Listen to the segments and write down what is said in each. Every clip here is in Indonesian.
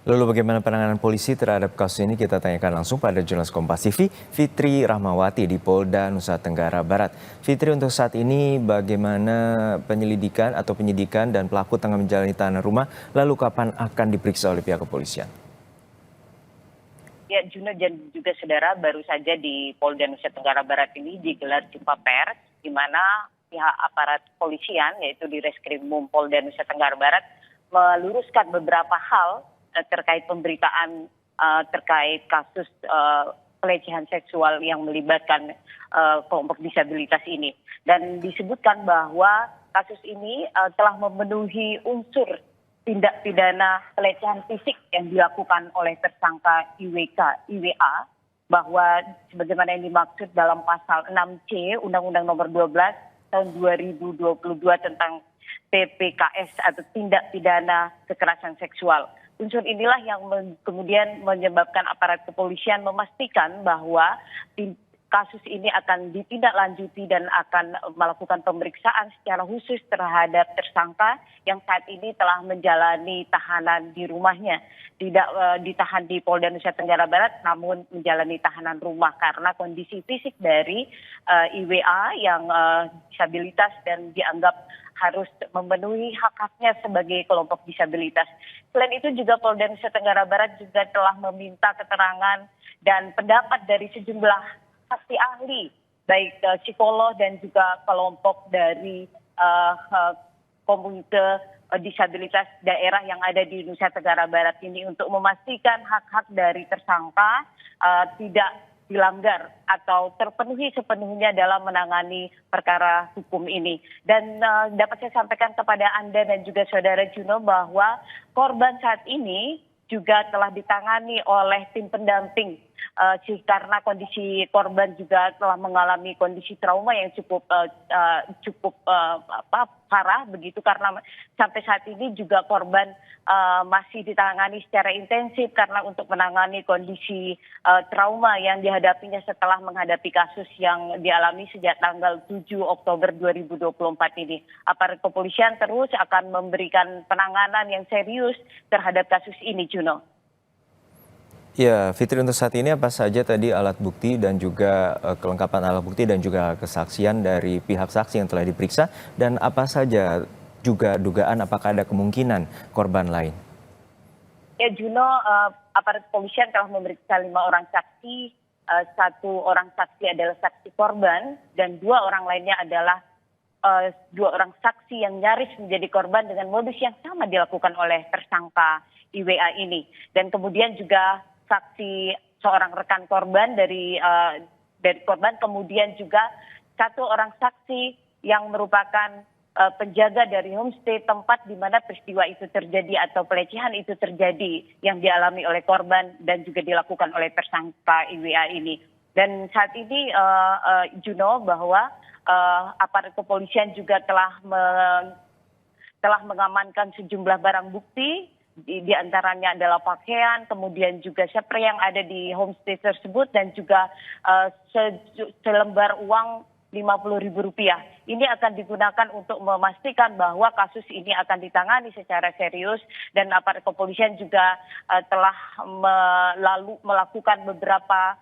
Lalu bagaimana penanganan polisi terhadap kasus ini kita tanyakan langsung pada jurnalis Kompas TV, Fitri Rahmawati di Polda Nusa Tenggara Barat. Fitri, untuk saat ini bagaimana penyelidikan atau penyidikan dan pelaku tengah menjalani tahanan rumah, lalu kapan akan diperiksa oleh pihak kepolisian? Ya, Juno dan juga saudara, baru saja di Polda Nusa Tenggara Barat ini digelar jumpa pers, di mana pihak aparat kepolisian, yaitu di Reskrimum Polda Nusa Tenggara Barat, meluruskan beberapa hal terkait pemberitaan terkait kasus pelecehan seksual yang melibatkan kelompok disabilitas ini. Dan disebutkan bahwa kasus ini telah memenuhi unsur tindak pidana pelecehan fisik yang dilakukan oleh tersangka IWA, bahwa sebagaimana yang dimaksud dalam pasal 6C Undang-Undang Nomor 12 tahun 2022 tentang TPKS atau tindak pidana kekerasan seksual. Unsur inilah yang kemudian menyebabkan aparat kepolisian memastikan bahwa kasus ini akan ditindaklanjuti dan akan melakukan pemeriksaan secara khusus terhadap tersangka yang saat ini telah menjalani tahanan di rumahnya. Tidak ditahan di Polda Nusa Tenggara Barat, namun menjalani tahanan rumah karena kondisi fisik dari IWA yang disabilitas dan dianggap harus memenuhi hak-haknya sebagai kelompok disabilitas. Selain itu juga Polda Nusa Tenggara Barat juga telah meminta keterangan dan pendapat dari sejumlah saksi ahli, baik psikolog dan juga kelompok dari komite disabilitas daerah yang ada di Nusa Tenggara Barat ini untuk memastikan hak-hak dari tersangka tidak dilanggar atau terpenuhi sepenuhnya dalam menangani perkara hukum ini. Dan dapat saya sampaikan kepada Anda dan juga saudara Juno bahwa korban saat ini juga telah ditangani oleh tim pendamping karena kondisi korban juga telah mengalami kondisi trauma yang cukup parah begitu, karena sampai saat ini juga korban masih ditangani secara intensif karena untuk menangani kondisi trauma yang dihadapinya setelah menghadapi kasus yang dialami sejak tanggal 7 Oktober 2024 ini. Aparat kepolisian terus akan memberikan penanganan yang serius terhadap kasus ini, Juno. Ya, Fitri, untuk saat ini apa saja tadi alat bukti dan juga kelengkapan alat bukti dan juga kesaksian dari pihak saksi yang telah diperiksa, dan apa saja juga dugaan apakah ada kemungkinan korban lain? Ya, Juno, aparat kepolisian telah memeriksa 5 orang saksi, 1 orang saksi adalah saksi korban dan 2 orang lainnya adalah 2 orang saksi yang nyaris menjadi korban dengan modus yang sama dilakukan oleh tersangka IWA ini. Dan kemudian juga saksi seorang rekan korban dari korban, kemudian juga 1 orang saksi yang merupakan penjaga dari homestay tempat di mana peristiwa itu terjadi atau pelecehan itu terjadi yang dialami oleh korban dan juga dilakukan oleh tersangka IWA ini. Dan saat ini Juno, bahwa aparat kepolisian juga telah mengamankan sejumlah barang bukti. Di antaranya adalah pakaian, kemudian juga spray yang ada di homestay tersebut dan juga selembar uang Rp50.000. Ini akan digunakan untuk memastikan bahwa kasus ini akan ditangani secara serius, dan aparat kepolisian juga telah melakukan beberapa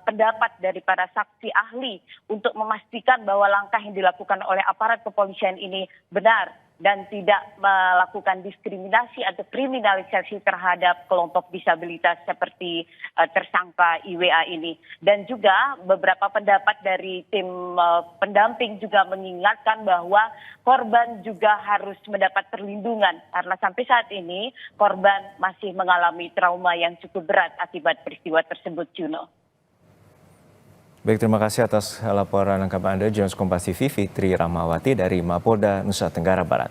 pendapat dari para saksi ahli untuk memastikan bahwa langkah yang dilakukan oleh aparat kepolisian ini benar dan tidak melakukan diskriminasi atau kriminalisasi terhadap kelompok disabilitas seperti tersangka IWA ini. Dan juga beberapa pendapat dari tim pendamping juga mengingatkan bahwa korban juga harus mendapat perlindungan karena sampai saat ini korban masih mengalami trauma yang cukup berat akibat peristiwa tersebut, Juno. Baik, terima kasih atas laporan lengkap Anda, jurnalis Kompas TV Fitri Rahmawati dari Mapolda Nusa Tenggara Barat.